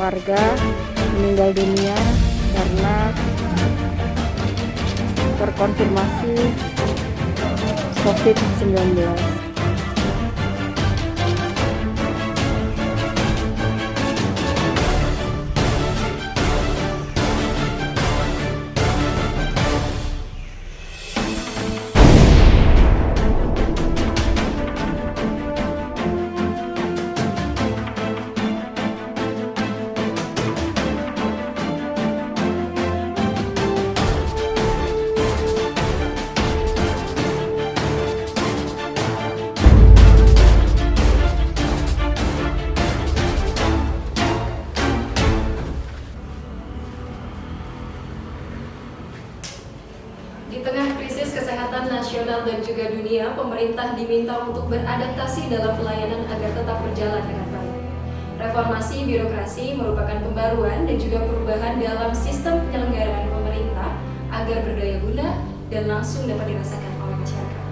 warga meninggal dunia karena terkonfirmasi COVID-19. Di tengah krisis kesehatan nasional dan juga dunia, pemerintah diminta untuk beradaptasi dalam pelayanan agar tetap berjalan dengan baik. Reformasi birokrasi merupakan pembaruan dan juga perubahan dalam sistem penyelenggaraan pemerintah agar berdaya guna dan langsung dapat dirasakan oleh masyarakat.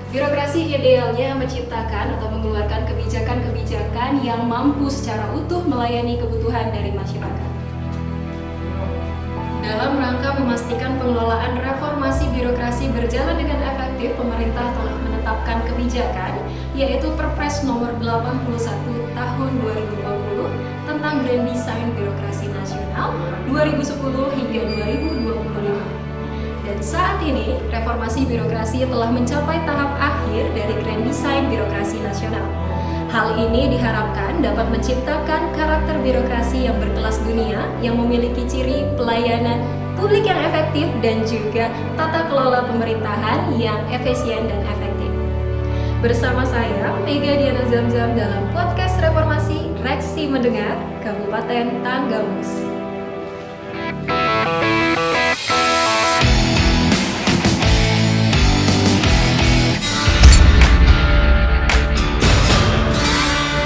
Birokrasi idealnya menciptakan atau mengeluarkan kebijakan-kebijakan yang mampu secara utuh melayani kebutuhan dari masyarakat. Dalam rangka memastikan pengelolaan reformasi birokrasi berjalan dengan efektif, pemerintah telah menetapkan kebijakan yaitu Perpres nomor 81 tahun 2020 tentang Grand Design Birokrasi Nasional 2010 hingga 2025. Dan saat ini, reformasi birokrasi telah mencapai tahap akhir dari Grand Design Birokrasi Nasional. Hal ini diharapkan dapat menciptakan karakter birokrasi yang berkelas dunia yang memiliki ciri pelayanan publik yang efektif dan juga tata kelola pemerintahan yang efisien dan efektif. Bersama saya, Mega Diana Zamzam dalam podcast Reformasi Reksi Mendengar, Kabupaten Tanggamus.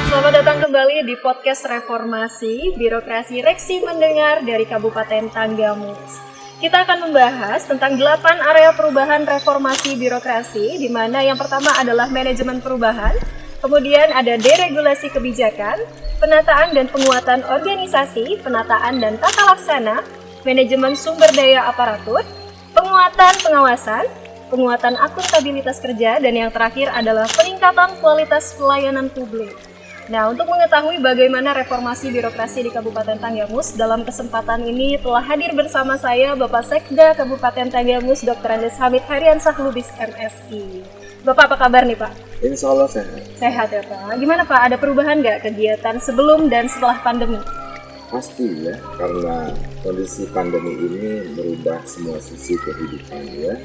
Selamat datang kembali di podcast Reformasi Birokrasi Reksi Mendengar dari Kabupaten Tanggamus. Kita akan membahas tentang 8 area perubahan reformasi birokrasi, di mana yang pertama adalah manajemen perubahan, kemudian ada deregulasi kebijakan, penataan dan penguatan organisasi, penataan dan tata laksana, manajemen sumber daya aparatur, penguatan pengawasan, penguatan akuntabilitas kerja, dan yang terakhir adalah peningkatan kualitas pelayanan publik. Nah, untuk mengetahui bagaimana reformasi birokrasi di Kabupaten Tanggamus, dalam kesempatan ini telah hadir bersama saya Bapak Sekda Kabupaten Tanggamus, Dr. Andes Hamid Hariansah Lubis MSI. Bapak apa kabar nih Pak? Insya Allah sehat. Sehat ya Pak. Gimana Pak, ada perubahan nggak kegiatan sebelum dan setelah pandemi? Pasti ya, karena kondisi pandemi ini merubah semua sisi kehidupan ya.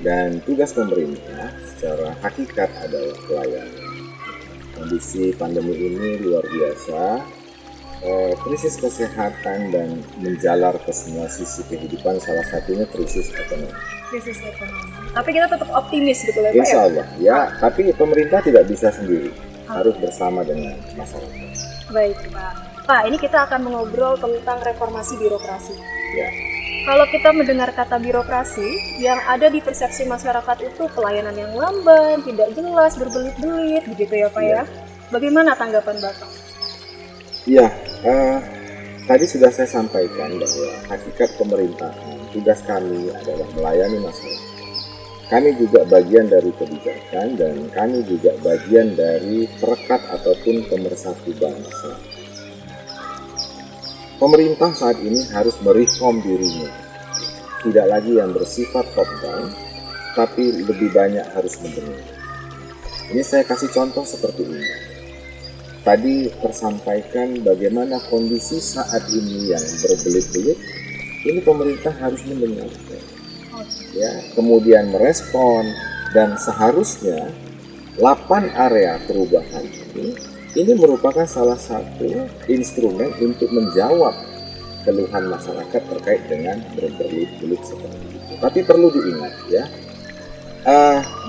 Dan tugas pemerintah secara hakikat adalah pelayanan. Kondisi pandemi ini luar biasa, krisis kesehatan dan menjalar ke semua sisi kehidupan, salah satunya krisis ekonomi. Krisis ekonomi. Tapi kita tetap optimis gitu ya Pak? Insya Allah ya, tapi pemerintah tidak bisa sendiri, harus bersama dengan masyarakat. Baik Pak. Pak, ini kita akan mengobrol tentang reformasi birokrasi. Ya. Kalau kita mendengar kata birokrasi, yang ada di persepsi masyarakat itu pelayanan yang lamban, tidak jelas, berbelit-belit, begitu ya Pak ya? Bagaimana tanggapan Bapak? Ya, tadi sudah saya sampaikan bahwa hakikat pemerintahan, tugas kami adalah melayani masyarakat. Kami juga bagian dari kebijakan dan kami juga bagian dari perekat ataupun pemersatu bangsa. Pemerintah saat ini harus mereform dirinya, tidak lagi yang bersifat top down, tapi lebih banyak harus mendengar. Ini saya kasih contoh seperti ini. Tadi tersampaikan bagaimana kondisi saat ini yang berbelit-belit, ini pemerintah harus mendengar, ya, kemudian merespon, dan seharusnya 8 area perubahan ini merupakan salah satu instrumen untuk menjawab keluhan masyarakat terkait dengan berbelit-belit seperti itu. Tapi perlu diingat ya,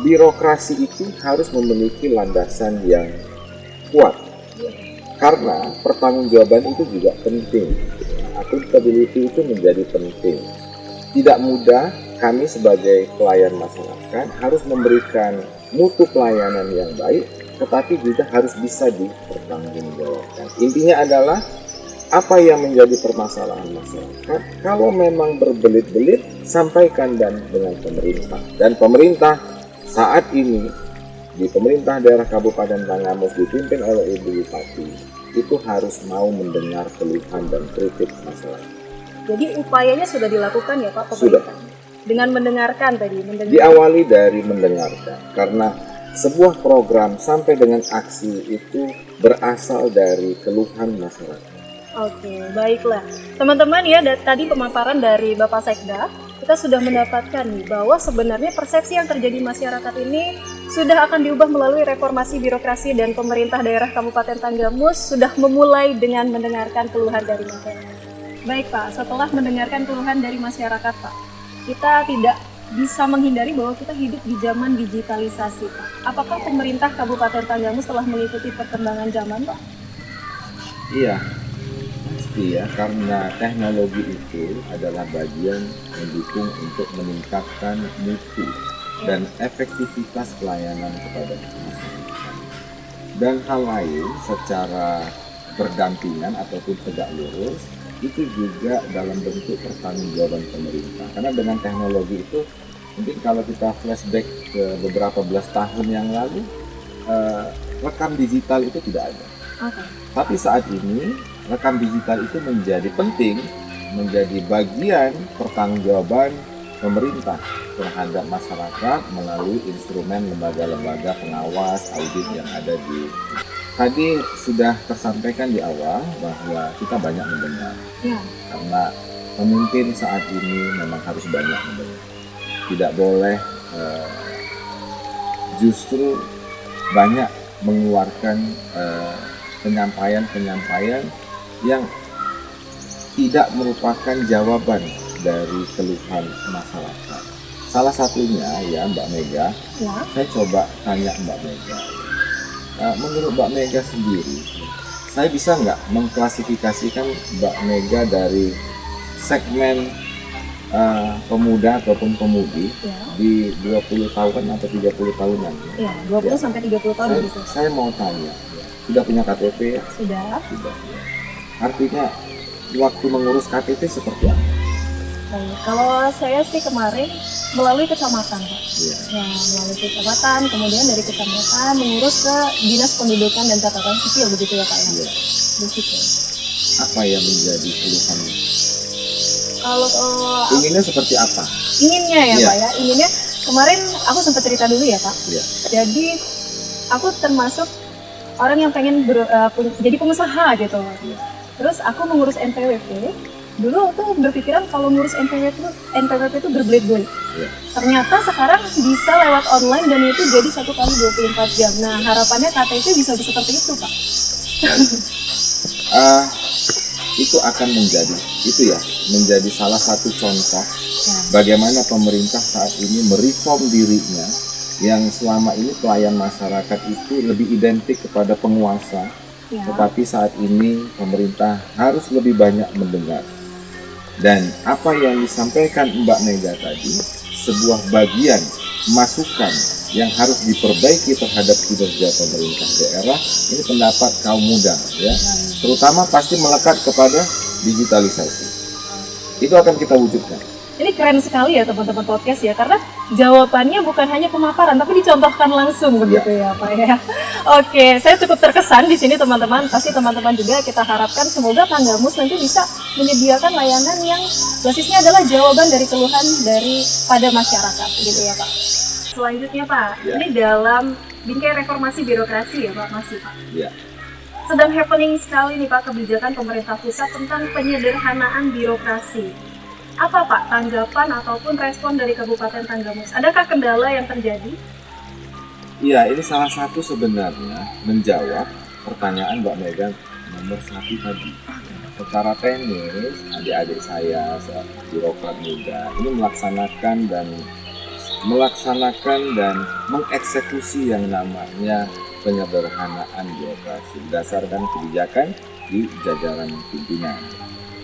birokrasi itu harus memiliki landasan yang kuat, karena pertanggungjawaban itu juga penting. Akuntability itu menjadi penting. Tidak mudah kami sebagai pelayan masyarakat harus memberikan mutu pelayanan yang baik, tetapi juga harus bisa dipertanggungjawabkan. Intinya adalah apa yang menjadi permasalahan masyarakat. Kalau memang berbelit-belit, sampaikan dengan pemerintah. Dan pemerintah saat ini di pemerintah daerah Kabupaten Tanggamus dipimpin oleh Ibu Bupati itu harus mau mendengar keluhan dan kritik masyarakat. Jadi upayanya sudah dilakukan ya Pak Sudah. pemerintah? Dengan mendengarkan tadi, Diawali dari mendengarkan, karena sebuah program sampai dengan aksi itu berasal dari keluhan masyarakat. Oke, baiklah. Teman-teman ya, tadi pemaparan dari Bapak Sekda, kita sudah mendapatkan nih bahwa sebenarnya persepsi yang terjadi masyarakat ini sudah akan diubah melalui reformasi birokrasi dan pemerintah daerah Kabupaten Tanggamus sudah memulai dengan mendengarkan keluhan dari masyarakat. Baik Pak, setelah mendengarkan keluhan dari masyarakat Pak, kita tidak bisa menghindari bahwa kita hidup di zaman digitalisasi Pak. Apakah pemerintah Kabupaten Tanggamus telah mengikuti perkembangan zaman Pak? Iya, pasti ya, karena teknologi itu adalah bagian mendukung untuk meningkatkan mutu dan efektivitas pelayanan kepada masyarakat. Dan hal lain secara berdampingan ataupun tegak lurus itu juga dalam bentuk pertanggungjawaban pemerintah. Karena dengan teknologi itu, mungkin kalau kita flashback ke beberapa belas tahun yang lalu, rekam digital itu tidak ada. Okay. Tapi saat ini rekam digital itu menjadi penting, menjadi bagian pertanggungjawaban pemerintah terhadap masyarakat melalui instrumen lembaga-lembaga pengawas audit yang ada di. Tadi sudah tersampaikan di awal bahwa kita banyak mendengar, karena pemimpin saat ini memang harus banyak mendengar. Tidak boleh justru banyak mengeluarkan penyampaian-penyampaian yang tidak merupakan jawaban dari keluhan masyarakat. Salah satunya ya Mbak Mega, saya coba tanya Mbak Mega. Menurut Mbak Mega sendiri, saya bisa nggak mengklasifikasikan Mbak Mega dari segmen pemuda ataupun pemudi di 20 tahun atau 30 tahunan? Iya, 20 sampai 30 tahun gitu. Saya mau tanya, sudah punya KTP ya? Sudah. Sudah. Ya. Artinya waktu mengurus KTP seperti apa? Kalau saya sih kemarin melalui kecamatan Pak. Ya. Ya, melalui kecamatan, kemudian dari kecamatan mengurus ke Dinas Pendudukan dan Catatan Sipil begitu ya Pak ya. Ya. Di situ. Apa yang menjadi keluhannya? Kalau Inginnya seperti apa? inginnya ya Iya. Pak ya, inginnya kemarin aku sempat cerita dulu ya Pak. Ya. Jadi aku termasuk orang yang pengen jadi pengusaha gitu. Terus aku mengurus NPWP. Dulu tuh berpikiran kalau ngurus NPWP itu berbelit-belit. Ya. Ternyata sekarang bisa lewat online dan itu jadi 1 kali 24 jam. Nah harapannya KTP bisa seperti itu Pak. Itu akan menjadi salah satu contoh bagaimana pemerintah saat ini mereform dirinya, yang selama ini pelayan masyarakat itu lebih identik kepada penguasa, tetapi saat ini pemerintah harus lebih banyak mendengar. Dan apa yang disampaikan Mbak Mega tadi, sebuah bagian masukan yang harus diperbaiki terhadap kinerja pemerintah daerah, ini pendapat kaum muda ya, terutama pasti melekat kepada digitalisasi. Itu akan kita wujudkan. Ini keren sekali ya teman-teman podcast ya, karena jawabannya bukan hanya pemaparan tapi dicontohkan langsung begitu ya Pak ya. Oke, saya cukup terkesan di sini teman-teman. Pasti teman-teman juga kita harapkan semoga Tanggamus nanti bisa menyediakan layanan yang basisnya adalah jawaban dari keluhan pada masyarakat gitu ya Pak. Selanjutnya Pak, ini dalam bingkai reformasi birokrasi ya Pak, masih Pak. Ya. Sedang happening sekali nih Pak kebijakan pemerintah pusat tentang penyederhanaan birokrasi. Apa Pak tanggapan ataupun respon dari Kabupaten Tanggamus? Adakah kendala yang terjadi? Iya, ini salah satu sebenarnya menjawab pertanyaan Mbak Mega nomor 1 tadi. Secara teknis, adik-adik saya, birokrat muda, ini melaksanakan dan mengeksekusi yang namanya penyederhanaan birokrasi berdasarkan kebijakan di jajaran pimpinan.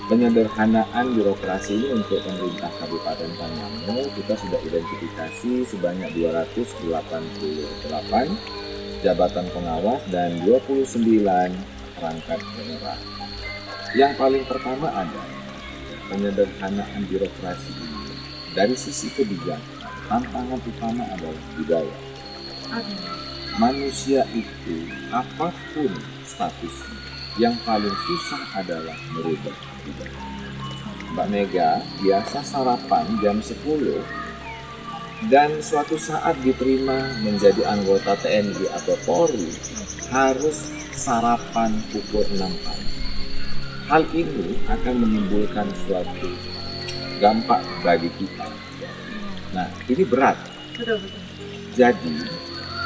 Penyederhanaan birokrasi ini untuk pemerintah Kabupaten Tanggamus kita sudah identifikasi sebanyak 288 jabatan pengawas dan 29 perangkat daerah. Yang paling pertama adalah penyederhanaan birokrasi ini. Dari sisi kebijakan, tantangan utama adalah budaya. Manusia itu apapun statusnya, yang paling susah adalah merubah budaya. Mbak Mega biasa sarapan jam 10 dan suatu saat diterima menjadi anggota TNI atau Polri harus sarapan pukul 6 pagi. Hal ini akan menimbulkan suatu dampak bagi kita. Nah, ini berat. Betul. Jadi,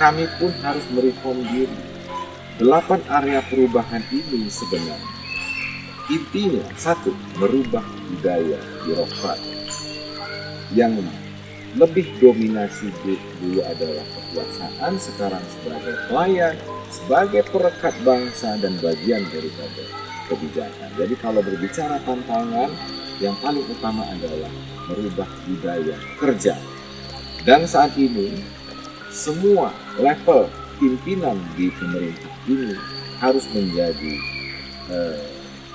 kami pun harus mereform diri. 8 area perubahan ini sebenarnya intinya satu, merubah budaya birokrat yang lebih dominasi dulu adalah kekuasaan, sekarang sebagai pelayan, sebagai perekat bangsa dan bagian daripada kebijakan. Jadi kalau berbicara tantangan, yang paling utama adalah merubah budaya kerja. Dan saat ini semua level pimpinan di pemerintah ini harus menjadi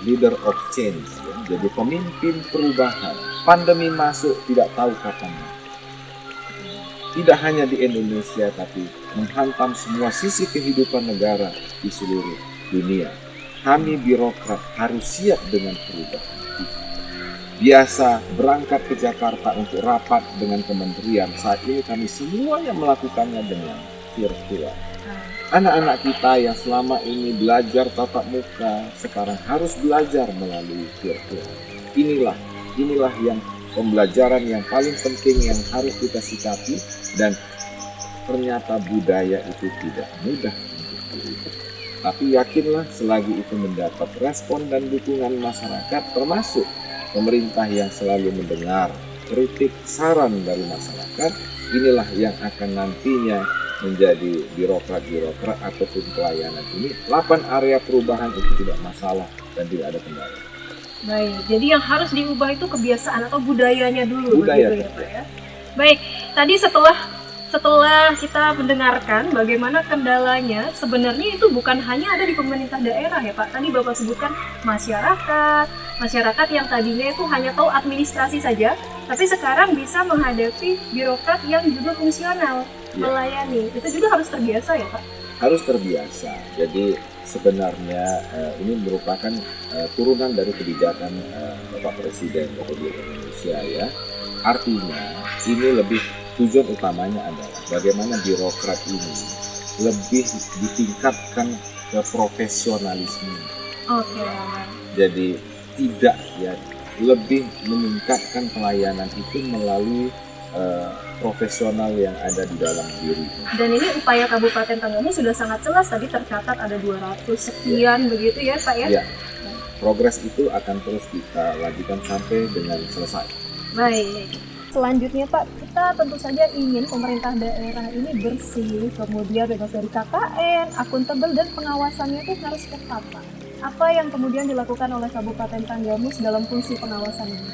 leader of change, ya. Jadi pemimpin perubahan. Pandemi masuk tidak tahu kapan. Tidak hanya di Indonesia, tapi menghantam semua sisi kehidupan negara di seluruh dunia. Kami birokrat harus siap dengan perubahan. Biasa berangkat ke Jakarta untuk rapat dengan kementerian, saat ini kami semuanya melakukannya dengan virtual. Anak-anak kita yang selama ini belajar tatap muka sekarang harus belajar melalui virtual. Inilah yang pembelajaran yang paling penting yang harus kita sikapi, dan ternyata budaya itu tidak mudah untuk dirubah. Tapi yakinlah selagi itu mendapat respon dan dukungan masyarakat, termasuk pemerintah yang selalu mendengar kritik saran dari masyarakat, inilah yang akan nantinya menjadi birokrat ataupun pelayanan ini. 8 area perubahan itu tidak masalah dan tidak ada kendala. Baik, jadi yang harus diubah itu kebiasaan atau budayanya dulu. Budaya begitu ya, Pak ya. Baik, tadi setelah kita mendengarkan bagaimana kendalanya, sebenarnya itu bukan hanya ada di pemerintah daerah ya Pak. Tadi Bapak sebutkan masyarakat yang tadinya itu hanya tahu administrasi saja, tapi sekarang bisa menghadapi birokrat yang juga fungsional, melayani. Itu juga harus terbiasa ya Pak? Harus terbiasa. Jadi sebenarnya ini merupakan turunan dari kebijakan Bapak Presiden Republik Indonesia ya. Artinya ini lebih tujuan utamanya adalah bagaimana birokrat ini lebih ditingkatkan ke profesionalisme. Oke. Jadi tidak ya, lebih meningkatkan pelayanan itu melalui profesional yang ada di dalam diri. Dan ini upaya Kabupaten Tanggamus sudah sangat jelas, tadi tercatat ada 200 sekian begitu ya Pak ya? Ya, progres itu akan terus kita lanjutkan sampai dengan selesai. Baik. Selanjutnya Pak, kita tentu saja ingin pemerintah daerah ini bersih, kemudian bebas dari KKN, akuntabel, dan pengawasannya itu harus ketat Pak. Apa yang kemudian dilakukan oleh Kabupaten Tanggamus dalam fungsi pengawasan ini?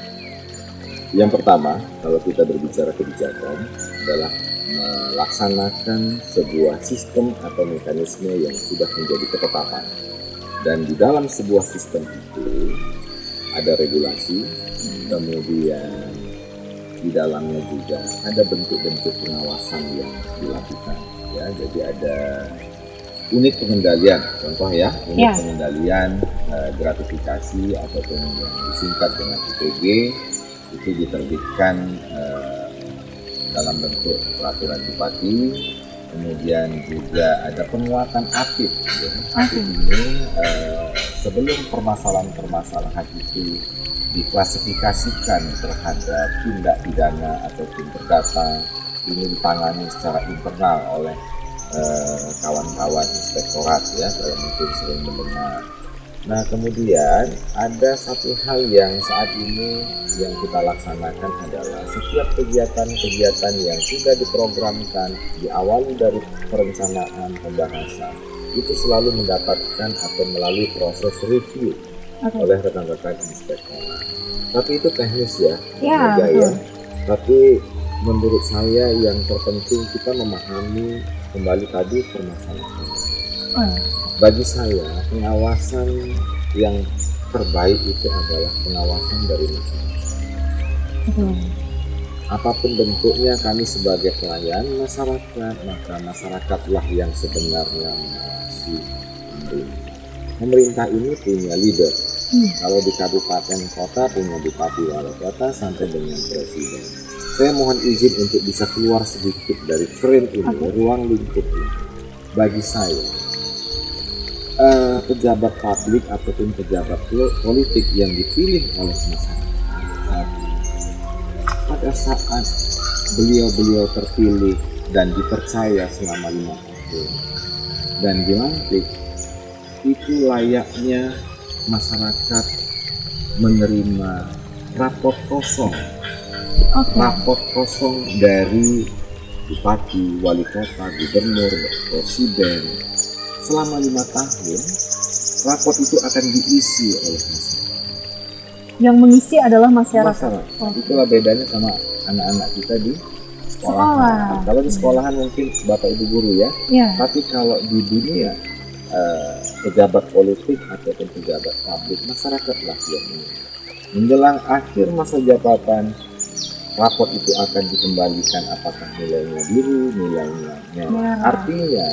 Yang pertama, kalau kita berbicara kebijakan, adalah melaksanakan sebuah sistem atau mekanisme yang sudah menjadi ketetapan. Dan di dalam sebuah sistem itu ada regulasi, kemudian di dalamnya juga ada bentuk-bentuk pengawasan yang dilakukan. Ya, jadi ada unit pengendalian, contoh ya, unit pengendalian gratifikasi ataupun yang disingkat dengan UPG, itu diterbitkan dalam bentuk peraturan bupati. Kemudian juga ada penguatan APIP. Ya. APIP ini sebelum permasalahan-permasalahan itu diklasifikasikan terhadap tindak pidana ataupun perdata, ini ditangani secara internal oleh kawan-kawan inspektorat ya, kalau mungkin sering mendengar. Nah, kemudian ada satu hal yang saat ini yang kita laksanakan adalah setiap kegiatan-kegiatan yang sudah diprogramkan diawali dari perencanaan pembahasan itu selalu mendapatkan atau melalui proses review oleh rekan-rekan inspektorat. Tapi itu teknis ya, ya. Tapi menurut saya yang terpenting kita memahami kembali tadi permasalahan. Bagi saya pengawasan yang terbaik itu adalah pengawasan dari masyarakat. Apapun bentuknya, kami sebagai pelayan masyarakat, maka masyarakatlah yang sebenarnya mengawasi pemerintah. Pemerintah ini punya leader. Kalau di kabupaten kota punya bupati wali kota sampai dengan presiden. Saya mohon izin untuk bisa keluar sedikit dari frame ini, ruang lingkup ini. Bagi saya, pejabat publik ataupun pejabat politik yang dipilih oleh masyarakat, pada saat beliau terpilih dan dipercaya selama 5 tahun dan dilantik, itu layaknya masyarakat menerima rapot kosong dari bupati, wali kota, gubernur, presiden. Selama 5 tahun, rapot itu akan diisi oleh masyarakat. Yang mengisi adalah masyarakat. Itulah bedanya sama anak-anak kita di sekolah. Kalau di sekolahan mungkin bapak ibu guru ya. Tapi kalau di dunia pejabat politik ataupun pejabat publik, masyarakatlah yang menjelang akhir masa jabatan, rapot itu akan dikembalikan apakah nilainya biru, nilainya merah. Artinya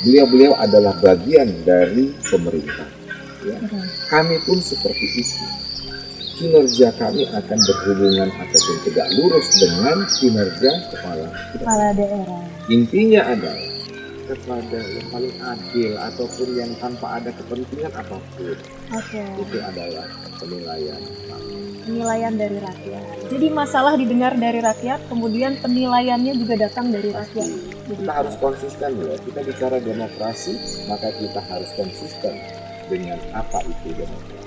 beliau adalah bagian dari pemerintah. Ya. Kami pun seperti itu. Kinerja kami akan berhubungan ataupun tegak lurus dengan kinerja kepala daerah. Intinya adalah kepada yang paling adil ataupun yang tanpa ada kepentingan apapun. Itu adalah penilaian dari rakyat. Jadi masalah didengar dari rakyat, kemudian penilaiannya juga datang dari rakyat. Kita harus konsisten ya. Kita bicara demokrasi, maka kita harus konsisten dengan apa itu demokrasi.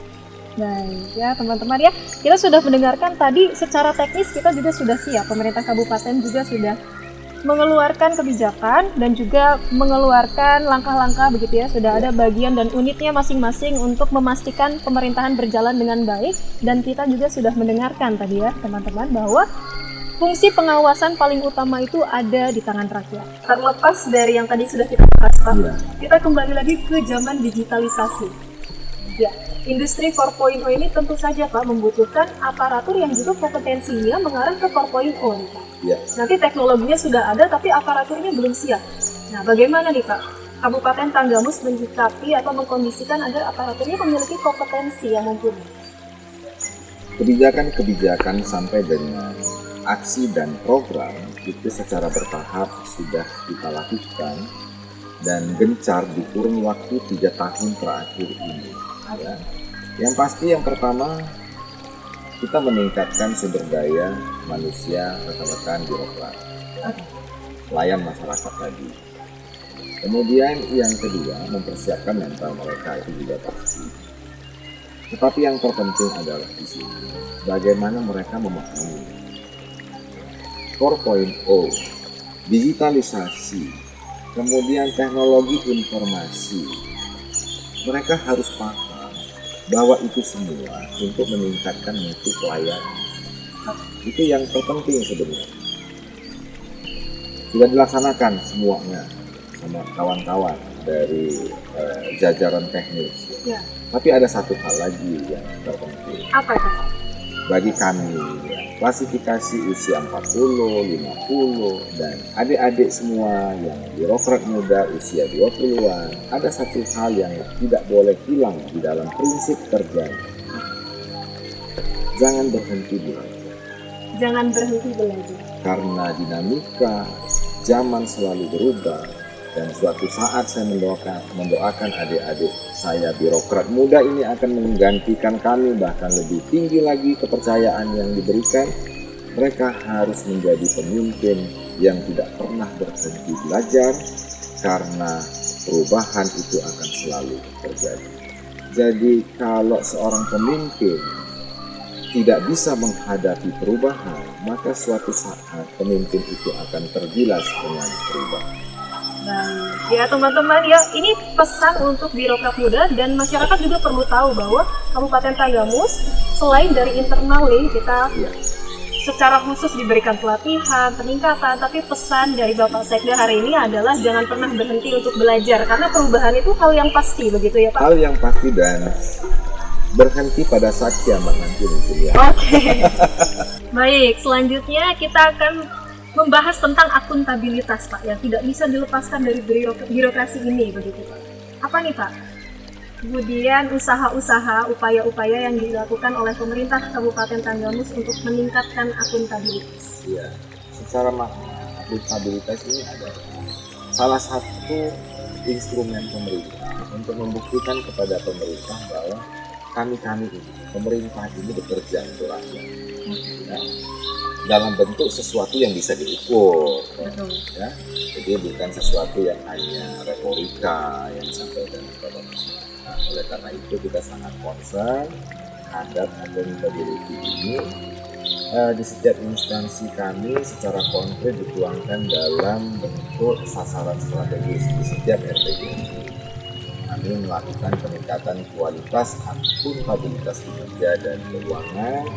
Baik ya teman-teman ya, kita sudah mendengarkan tadi secara teknis kita juga sudah siap, pemerintah kabupaten juga sudah mengeluarkan kebijakan dan juga mengeluarkan langkah-langkah begitu ya, sudah ada bagian dan unitnya masing-masing untuk memastikan pemerintahan berjalan dengan baik, dan kita juga sudah mendengarkan tadi ya teman-teman bahwa fungsi pengawasan paling utama itu ada di tangan rakyat. Terlepas dari yang tadi sudah kita bahas Pak, kita kembali lagi ke zaman digitalisasi. Ya, industri 4.0 ini tentu saja Pak membutuhkan aparatur yang juga kompetensinya mengarah ke 4.0 nih Pak. Nanti teknologinya sudah ada tapi aparaturnya belum siap. Nah bagaimana nih Pak, Kabupaten Tanggamus menyikapi atau mengkondisikan agar aparaturnya memiliki kompetensi yang mumpuni? Kebijakan-kebijakan sampai dengan aksi dan program itu secara bertahap sudah kita lakukan dan gencar di kurun waktu 3 tahun terakhir ini. Ya. Yang pasti yang pertama, kita meningkatkan sumber daya manusia rekan-rekan birokrat, pelayan masyarakat tadi. Kemudian yang kedua, mempersiapkan mental mereka, itu juga pasti. Tetapi yang terpenting adalah di sini, bagaimana mereka memahami 4.0, digitalisasi, kemudian teknologi informasi. Mereka harus paham bahwa itu semua untuk meningkatkan mutu pelayanan. Itu yang terpenting sebenarnya. Sudah dilaksanakan semuanya sama kawan-kawan dari jajaran teknis. Tapi ada satu hal lagi yang terpenting. Apa itu? Bagi kami, klasifikasi usia 40, 50, dan adik-adik semua yang birokrat muda usia 20-an, ada satu hal yang tidak boleh hilang di dalam prinsip kerja. Jangan berhenti belajar. Jangan berhenti belajar. Karena dinamika zaman selalu berubah, dan suatu saat saya mendoakan adik-adik saya birokrat muda ini akan menggantikan kami, bahkan lebih tinggi lagi kepercayaan yang diberikan. Mereka harus menjadi pemimpin yang tidak pernah berhenti belajar, karena perubahan itu akan selalu terjadi. Jadi kalau seorang pemimpin tidak bisa menghadapi perubahan, maka suatu saat pemimpin itu akan tergilas dengan perubahan. Baik, ya teman-teman ya, ini pesan untuk birokrat muda dan masyarakat juga perlu tahu bahwa Kabupaten Tanggamus selain dari internal nih kita secara khusus diberikan pelatihan, peningkatan, tapi pesan dari Bapak Sekda hari ini adalah jangan pernah berhenti untuk belajar, karena perubahan itu hal yang pasti begitu ya Pak? Hal yang pasti, dan berhenti pada saat kiamat nanti mungkin ya. Oke. Baik, selanjutnya kita akan membahas tentang akuntabilitas Pak yang tidak bisa dilepaskan dari birokrasi ini begitu Pak. Apa nih Pak? Kemudian usaha-usaha, upaya-upaya yang dilakukan oleh pemerintah Kabupaten Tanggamus untuk meningkatkan akuntabilitas. Iya, secara makna akuntabilitas ini adalah salah satu instrumen pemerintah untuk membuktikan kepada pemerintah bahwa kami ini, pemerintah ini bekerja untuk rakyat. Ya, dalam bentuk sesuatu yang bisa diukur. Ya, jadi bukan sesuatu yang hanya retorika yang disampaikan kepada masyarakat. Oleh karena itu kita sangat concern terhadap akuntabilitas ini. Di setiap instansi kami secara konkret dituangkan dalam bentuk sasaran strategis di setiap RPJ. Kami melakukan peningkatan kualitas akuntabilitas kinerja dan keuangan,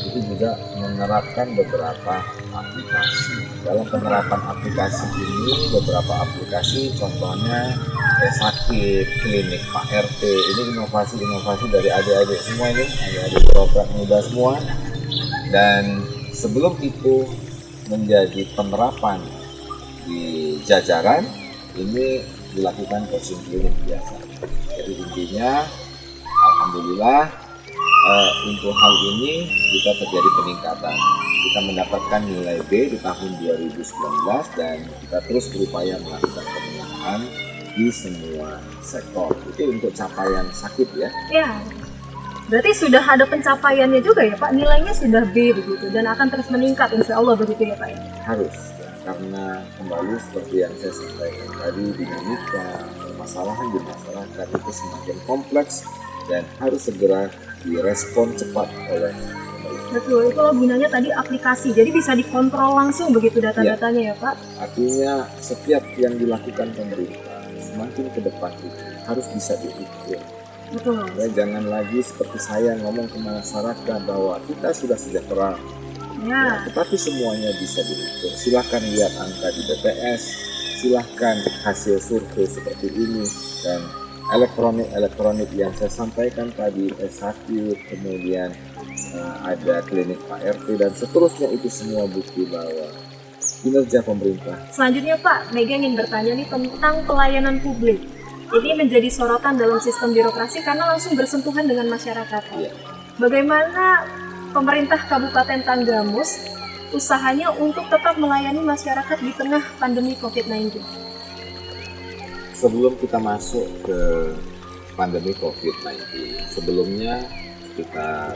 itu juga menerapkan beberapa aplikasi. Dalam penerapan aplikasi ini, beberapa aplikasi contohnya Sakit, Klinik Pak RT, ini inovasi-inovasi dari adik-adik semua ini, adik-adik birokrat muda semua. Dan sebelum itu menjadi penerapan di jajaran, ini dilakukan coaching klinik biasa. Jadi intinya, alhamdulillah untuk hal ini kita terjadi peningkatan. Kita mendapatkan nilai B di tahun 2019 dan kita terus berupaya melakukan pembenahan di semua sektor. Itu untuk capaian sakit ya. Ya, berarti sudah ada pencapaiannya juga ya Pak, nilainya sudah B begitu dan akan terus meningkat insya Allah begitu ya Pak ya? Harus, karena kembali seperti yang saya sampaikan tadi, dinamika permasalahan di masyarakat itu semakin kompleks dan harus segera direspon cepat oleh pemerintah. Betul, itulah gunanya tadi aplikasi, jadi bisa dikontrol langsung begitu data-datanya ya Pak? Artinya setiap yang dilakukan pemerintah semakin ke depan itu harus bisa diukur. Betul. Ya, jangan lagi seperti saya ngomong ke masyarakat bahwa kita sudah sejahtera. Ya, tetapi semuanya bisa diukur. Silahkan lihat angka di BPS, silahkan hasil survei seperti ini dan elektronik yang saya sampaikan tadi, sakit, kemudian ada klinik Pak RT dan seterusnya, itu semua bukti bahwa kinerja pemerintah. Selanjutnya Pak, Mega ingin bertanya nih tentang pelayanan publik. Ini menjadi sorotan dalam sistem birokrasi karena langsung bersentuhan dengan masyarakat. Ya. Bagaimana pemerintah Kabupaten Tanggamus usahanya untuk tetap melayani masyarakat di tengah pandemi COVID-19? Sebelum kita masuk ke pandemi COVID-19, sebelumnya sekitar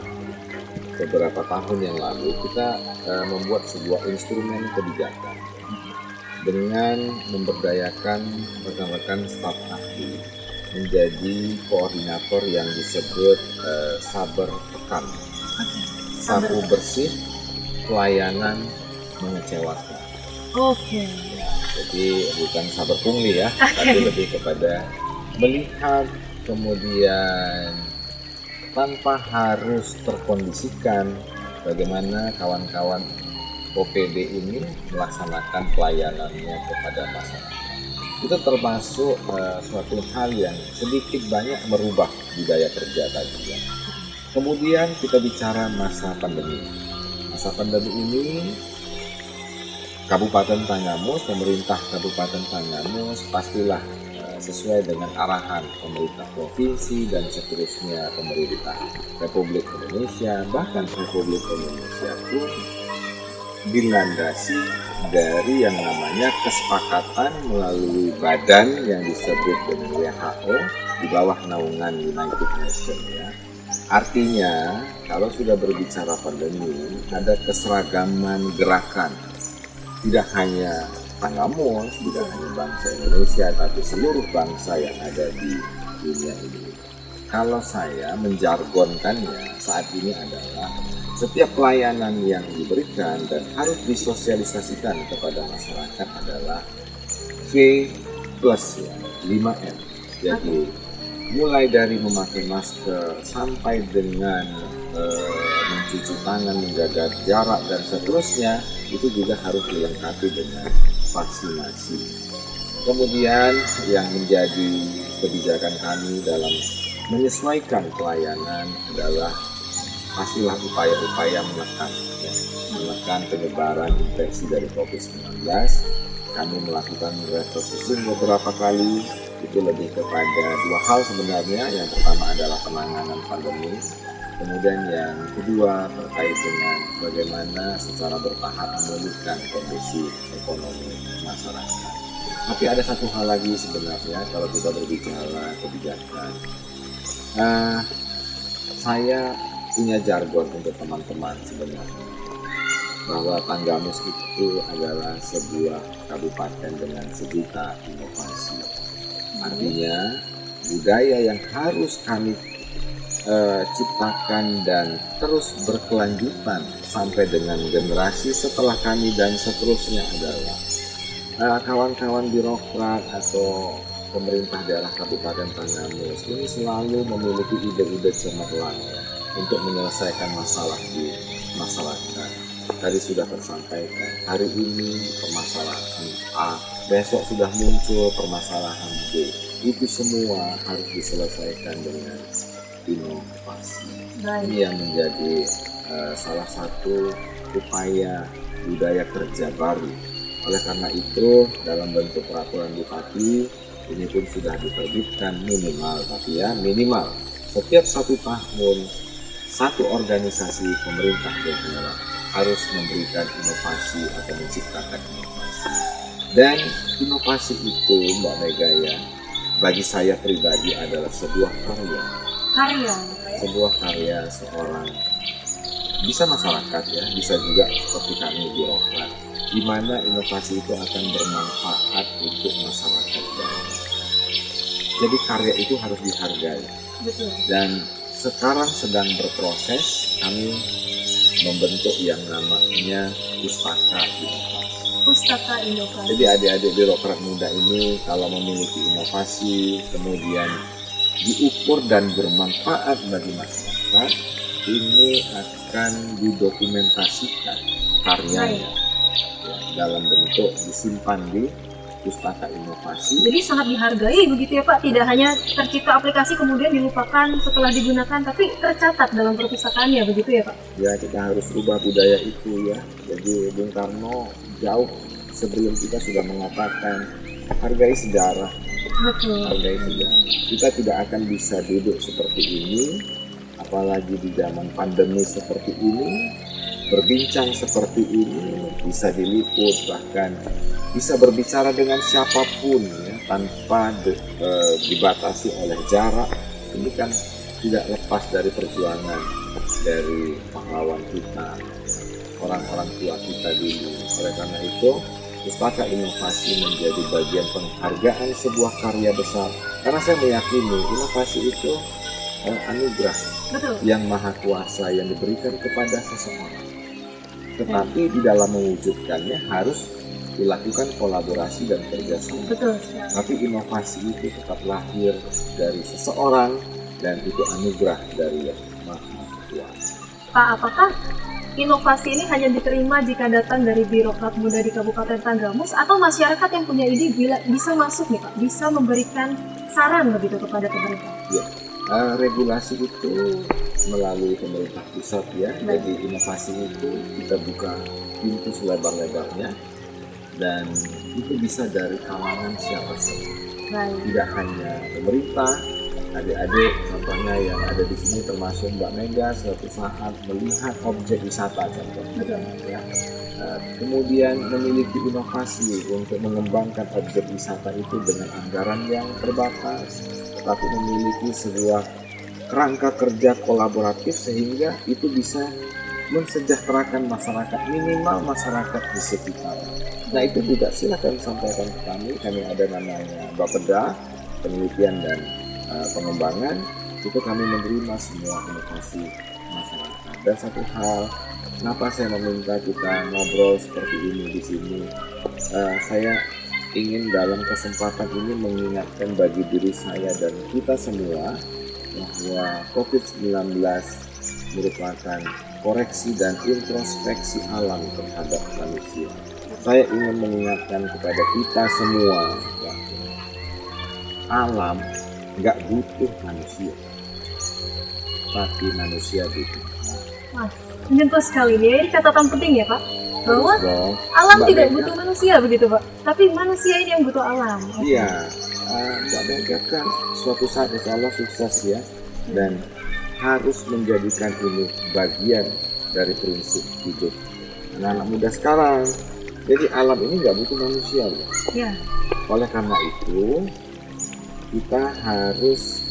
beberapa tahun yang lalu kita membuat sebuah instrumen kebijakan dengan memberdayakan rekan-rekan staf ahli menjadi koordinator yang disebut saber pekan. Sapu bersih, pelayanan mengecewakan. Oke. Jadi bukan saber pungli ya, tapi lebih kepada melihat kemudian tanpa harus terkondisikan bagaimana kawan-kawan OPD ini melaksanakan pelayanannya kepada masyarakat. Itu termasuk suatu hal yang sedikit banyak merubah budaya kerja tadi ya. Kemudian kita bicara masa pandemi. Masa pandemi ini Kabupaten Tanggamus, pemerintah Kabupaten Tanggamus pastilah sesuai dengan arahan pemerintah provinsi dan seterusnya pemerintah Republik Indonesia, bahkan Republik Indonesia pun dilandasi dari yang namanya kesepakatan melalui badan yang disebut dengan WHO di bawah naungan United Nations ya. Artinya kalau sudah berbicara pandemi ada keseragaman gerakan, tidak hanya Tanggamus, tidak hanya bangsa Indonesia, tapi seluruh bangsa yang ada di dunia ini. Kalau saya menjargonkannya saat ini adalah setiap pelayanan yang diberikan dan harus disosialisasikan kepada masyarakat adalah V plus ya, 5M. Jadi mulai dari memakai masker sampai dengan mencuci tangan, menjaga jarak dan seterusnya, itu juga harus dilengkapi dengan vaksinasi. Kemudian yang menjadi kebijakan kami dalam menyesuaikan pelayanan adalah pastilah upaya-upaya menekan penyebaran infeksi dari COVID-19. Kami melakukan refocusing beberapa kali, itu lebih kepada dua hal sebenarnya. Yang pertama adalah penanganan pandemi, kemudian yang kedua terkait dengan bagaimana secara bertahap memulihkan kondisi ekonomi masyarakat. Tapi ada satu hal lagi sebenarnya kalau kita berbicara kebijakan. Saya punya jargon untuk teman-teman sebenarnya, bahwa Tanggamus itu adalah sebuah kabupaten dengan sejuta inovasi. Artinya budaya yang harus kami ciptakan dan terus berkelanjutan sampai dengan generasi setelah kami dan seterusnya adalah kawan-kawan birokrat atau pemerintah daerah Kabupaten Tanggamus ini selalu memiliki ide-ide cemerlang untuk menyelesaikan masalah di masyarakat. Tadi sudah tersampaikan, hari ini permasalahan A, besok sudah muncul permasalahan B. Itu semua harus diselesaikan dengan inovasi. Ini yang menjadi salah satu upaya budaya kerja baru. Oleh karena itu, dalam bentuk peraturan bupati, ini pun sudah diterbitkan minimal setiap 1 tahun satu organisasi pemerintah daerah harus memberikan inovasi atau menciptakan inovasi. Dan inovasi itu, Mbak Mega, ya, bagi saya pribadi adalah sebuah karya seorang, bisa masyarakat ya, bisa juga seperti kami birokrat, di mana inovasi itu akan bermanfaat untuk masyarakat daerah. Jadi karya itu harus dihargai. Betul. Dan sekarang sedang berproses kami membentuk yang namanya Pustaka Inovasi. Jadi adik-adik birokrat muda ini kalau memiliki inovasi kemudian diukur dan bermanfaat bagi masyarakat, ini akan didokumentasikan karyanya dalam bentuk disimpan di Pustaka Inovasi. Jadi sangat dihargai begitu ya Pak, tidak hanya tercipta aplikasi kemudian dilupakan setelah digunakan, tapi tercatat dalam perpustakaannya begitu ya Pak? Ya, kita harus rubah budaya itu ya. Jadi Bung Karno jauh sebelum kita sudah mengatakan hargai sejarah. Betul. Hargai sejarah. Kita tidak akan bisa duduk seperti ini, apalagi di zaman pandemi seperti ini, berbincang seperti ini, bisa diliput, bahkan bisa berbicara dengan siapapun ya, tanpa dibatasi oleh jarak. Ini kan tidak lepas dari perjuangan dari pahlawan kita, orang-orang tua kita dulu. Oleh karena itu, Pustaka Inovasi menjadi bagian penghargaan sebuah karya besar. Karena saya meyakini inovasi itu anugerah yang maha kuasa yang diberikan kepada seseorang. Tetapi di dalam mewujudkannya harus dilakukan kolaborasi dan kerjasama. Betul. Tapi inovasi itu tetap lahir dari seseorang dan itu anugerah dari Yang Maha Kuasa. Pak, apakah inovasi ini hanya diterima jika datang dari birokrat muda di Kabupaten Tanggamus atau masyarakat yang punya ide bisa masuk nih Pak, bisa memberikan saran begitu kepada pemerintah? Ya, regulasi itu melalui pemerintah pusat ya. Jadi inovasi itu kita buka pintu selebar-lebarnya. Dan itu bisa dari kalangan siapa saja, tidak hanya pemerintah, adik-adik contohnya yang ada di sini termasuk Mbak Mega suatu saat melihat objek wisata contohnya, ya. Kemudian memiliki inovasi untuk mengembangkan objek wisata itu dengan anggaran yang terbatas, tetapi memiliki sebuah kerangka kerja kolaboratif sehingga itu bisa mensejahterakan masyarakat, minimal masyarakat di sekitar. Nah itu juga silakan sampaikan ke kami ada namanya Bapeda, penelitian dan pengembangan, itu kami menerima semua inovasi masyarakat. Dan satu hal, kenapa saya meminta kita ngobrol seperti ini di sini, saya ingin dalam kesempatan ini mengingatkan bagi diri saya dan kita semua bahwa COVID-19 merupakan koreksi dan introspeksi alam terhadap manusia. Saya ingin mengingatkan kepada kita semua bahwa alam nggak butuh manusia. tapi manusia butuh. Wah, menyentuh sekali nih. Ini catatan penting ya Pak, bahwa Harus dong. alam Mbak tidak Mega. butuh manusia begitu Pak, tapi manusia ini yang butuh alam. Iya, Mbak Mega kan suatu saat insya Allah sukses ya, dan harus menjadikan ini bagian dari prinsip hidup anak-anak muda sekarang. Jadi alam ini nggak butuh manusia loh. Ya, Oleh karena itu kita harus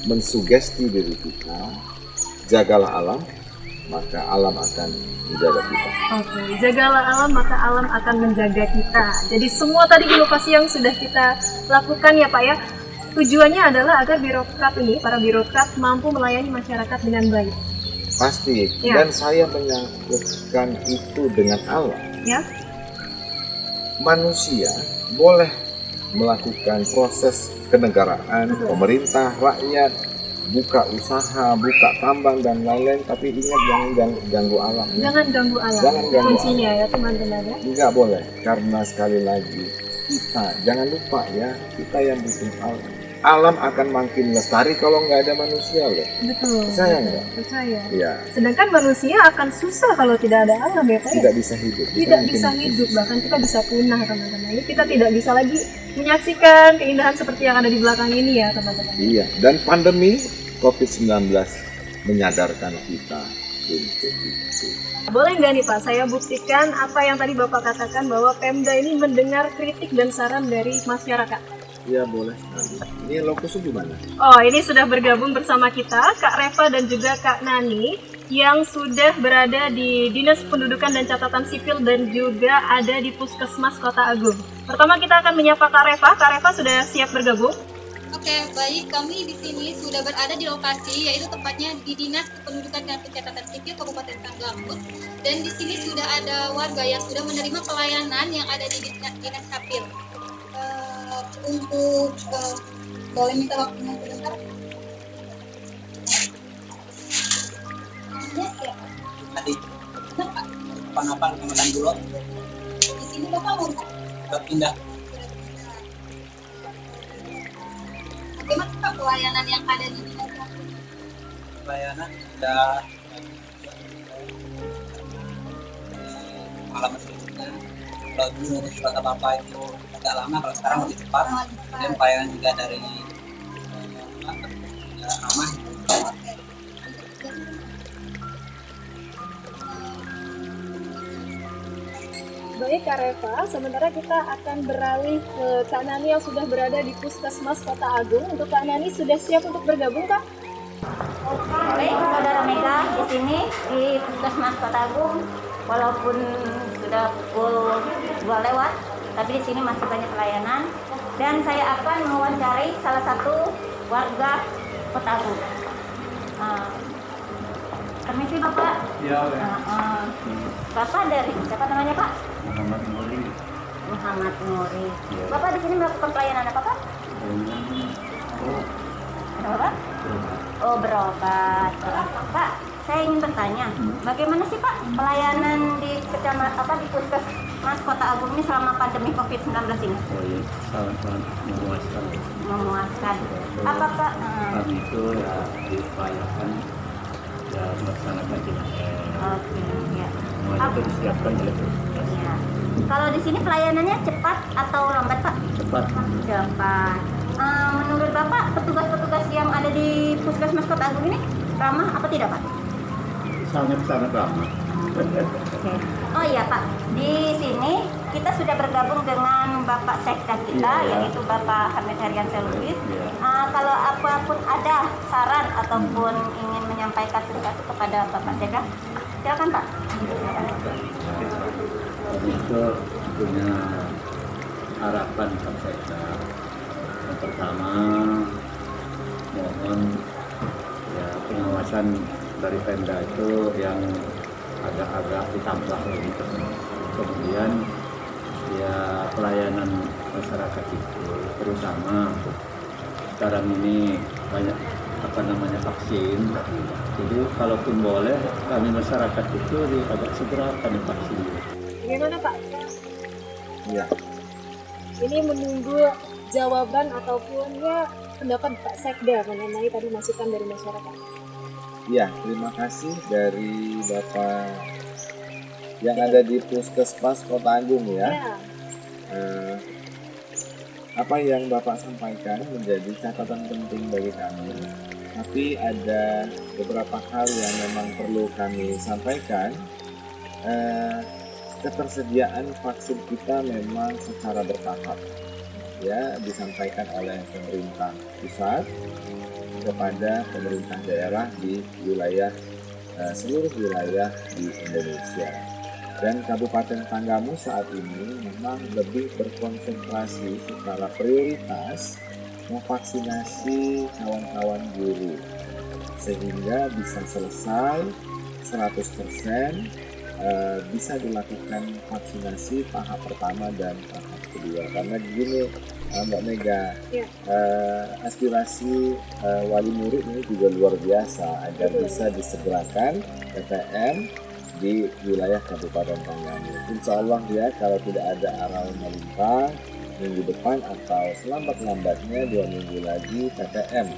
mensugesti diri kita, jagalah alam, maka alam akan menjaga kita. oke. Jagalah alam, maka alam akan menjaga kita. Jadi semua tadi inovasi yang sudah kita lakukan ya Pak ya, tujuannya adalah agar birokrat ini, para birokrat mampu melayani masyarakat dengan baik. Pasti. Ya. Dan saya menyangkutkan itu dengan alam. Ya, Manusia boleh melakukan proses kenegaraan, Betul. pemerintah, rakyat, buka usaha, buka tambang dan lain-lain, tapi ingat jangan ganggu alam. Ya. jangan ganggu alam. Jangan ganggu Kuncinya ya teman-teman ya. Nggak boleh, karena sekali lagi kita, jangan lupa ya, kita yang butuh alam. Alam akan makin lestari kalau nggak ada manusia loh. Betul. Percaya nggak? Percaya. Ya, Sedangkan manusia akan susah kalau tidak ada alam ya Pak ya. tidak bisa hidup. Kita Tidak mungkin bisa hidup, bahkan kita bisa punah teman-teman. Ini kita tidak bisa lagi menyaksikan keindahan seperti yang ada di belakang ini ya teman-teman. Iya, dan pandemi COVID-19 menyadarkan kita untuk itu. Boleh nggak nih Pak, saya buktikan apa yang tadi Bapak katakan bahwa Pemda ini mendengar kritik dan saran dari masyarakat. Iya, boleh sekali. Ini lokusnya di mana? Oh, ini sudah bergabung bersama kita Kak Reva dan juga Kak Nani yang sudah berada di Dinas Pendudukan dan Catatan Sipil dan juga ada di Puskesmas Kota Agung. Pertama kita akan menyapa Kak Reva. Kak Reva sudah siap bergabung? Oke, baik. Kami di sini sudah berada di lokasi, yaitu tepatnya di Dinas Kependudukan dan Pencatatan Sipil Kabupaten Tanggamus. Dan di sini sudah ada warga yang sudah menerima pelayanan yang ada di Dinas Capil. Boleh minta waktunya sebentar? Yes, ya. Tadi apa kemudian dulu Di sini Bapak mau berpindah bagaimana Pak pelayanan yang ada di Dinas Capil? pelayanan sudah pengalaman sebelumnya. Kalau dulu ngurus surat apa itu agak lama, kalau sekarang lebih cepat. Dan pelayanan juga dari ramah. Baik Kak Reva, sementara kita akan beralih ke Kak Nani yang sudah berada di Puskesmas Kota Agung. Untuk Kak Nani sudah siap untuk bergabung Kak? Baik, Saudara Mega, di sini di Puskesmas Kota Agung, walaupun sudah pukul 2 lewat, tapi di sini masih banyak pelayanan dan saya akan mewawancarai salah satu warga Kota Agung. Permisi Bapak. Ya, Bapak dari siapa namanya Pak? Muhammad Nuri. Muhammad Nuri. Bapak di sini melakukan pelayanan apa Pak? Ada Bapak? Oh, berobat. Pak, saya ingin bertanya, bagaimana sih Pak pelayanan di di Puskesmas Kota Agung ini selama pandemi COVID-19 ini? Oh iya, sangat memuaskan. Memuaskan. Apakah Kami itu ya diupayakan ya melaksanakan dengan oke, ya. semuanya itu disiapkan oleh petugas. Ya. Kalau di sini pelayanannya cepat atau lambat Pak? Cepat. Cepat. Menurut Bapak, petugas-petugas yang ada di Puskesmas Kota Agung ini ramah apa tidak Pak? Sangat ramah. Oke. Oh iya Pak, di sini kita sudah bergabung dengan Bapak Sekda kita, Iya. yaitu Bapak Hamid Heriansyah Lubis. Iya. Kalau apapun ada saran ataupun ingin menyampaikan sesuatu kepada Bapak Sekda, silakan Pak. Itu punya harapan Kapolda. Yang pertama, mohon ya pengawasan dari Pemda itu yang agak-agak ditambah lagi. Kemudian ya pelayanan masyarakat itu terutama sekarang ini banyak vaksin. Jadi kalaupun boleh kami masyarakat itu agak segera kami vaksin. Bagaimana Pak? Iya. Ini menunggu jawaban ataupun ya pendapat Pak Sekda mengenai tadi masukan dari masyarakat. Ya, terima kasih dari Bapak yang ada di Puskesmas Kota Agung ya. Ya, Apa yang Bapak sampaikan menjadi catatan penting bagi kami. Tapi ada beberapa hal yang memang perlu kami sampaikan. Ketersediaan vaksin kita memang secara bertahap ya disampaikan oleh pemerintah pusat kepada pemerintah daerah di wilayah seluruh wilayah di Indonesia. Dan Kabupaten Tanggamus saat ini memang lebih berkonsentrasi secara prioritas memvaksinasi kawan-kawan guru sehingga bisa selesai 100% bisa dilakukan vaksinasi tahap pertama dan tahap kedua. Karena gini Mbak Mega, Ya. aspirasi wali murid ini juga luar biasa agar bisa disegerakan PTM di wilayah Kabupaten Tanggamus. Insya Allah ya, kalau tidak ada aral melintang minggu depan atau selambat-lambatnya 2 minggu lagi PTM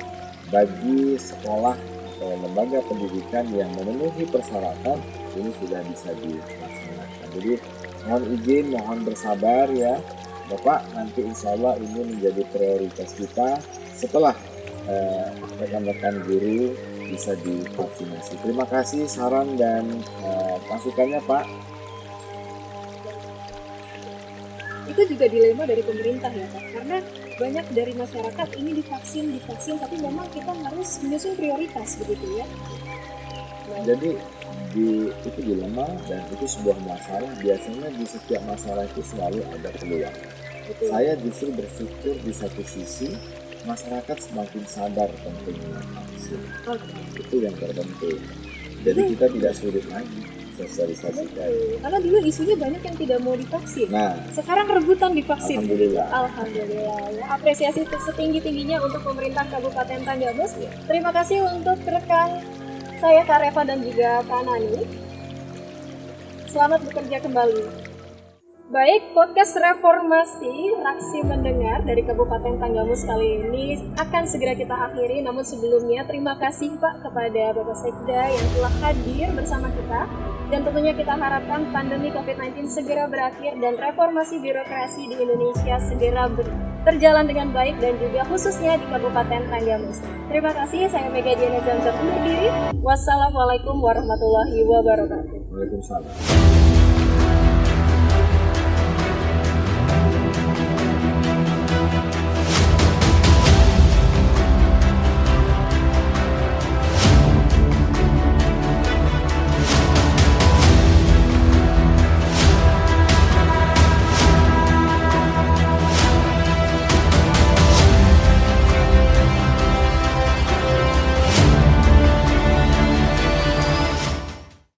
bagi sekolah atau lembaga pendidikan yang memenuhi persyaratan ini sudah bisa dilaksanakan. Jadi mohon izin, mohon bersabar ya Bapak, nanti insya Allah ini menjadi prioritas kita setelah rekan-rekan guru bisa divaksinasi. Terima kasih saran dan masukannya Pak. itu juga dilema dari pemerintah ya Pak, karena banyak dari masyarakat ini divaksin, tapi memang kita harus menyusun prioritas begitu ya. Jadi itu dilema dan itu sebuah masalah. Biasanya di setiap masalah itu selalu ada peluang. Betul. Saya justru bersyukur di satu sisi masyarakat semakin sadar pentingnya vaksin. Oke. Itu yang terpenting. Jadi kita tidak sulit lagi sosialisasikan. Karena dulu isunya banyak yang tidak mau divaksin. Nah, Sekarang rebutan divaksin. Alhamdulillah. Alhamdulillah. Ya, apresiasi setinggi-tingginya untuk pemerintah Kabupaten Tanggamus. Terima kasih untuk rekan saya Kak Reva dan juga Kak Nani. Selamat bekerja kembali. Baik, podcast Reformasi Raksi Mendengar dari Kabupaten Tanggamus kali ini akan segera kita akhiri. Namun sebelumnya terima kasih Pak kepada Bapak Sekda yang telah hadir bersama kita. Dan tentunya kita harapkan pandemi COVID-19 segera berakhir dan reformasi birokrasi di Indonesia segera terjalan dengan baik dan juga khususnya di Kabupaten Tanggamus. Terima kasih, saya Mega Diana Zanzar undur diri. Wassalamualaikum warahmatullahi wabarakatuh. Waalaikumsalam.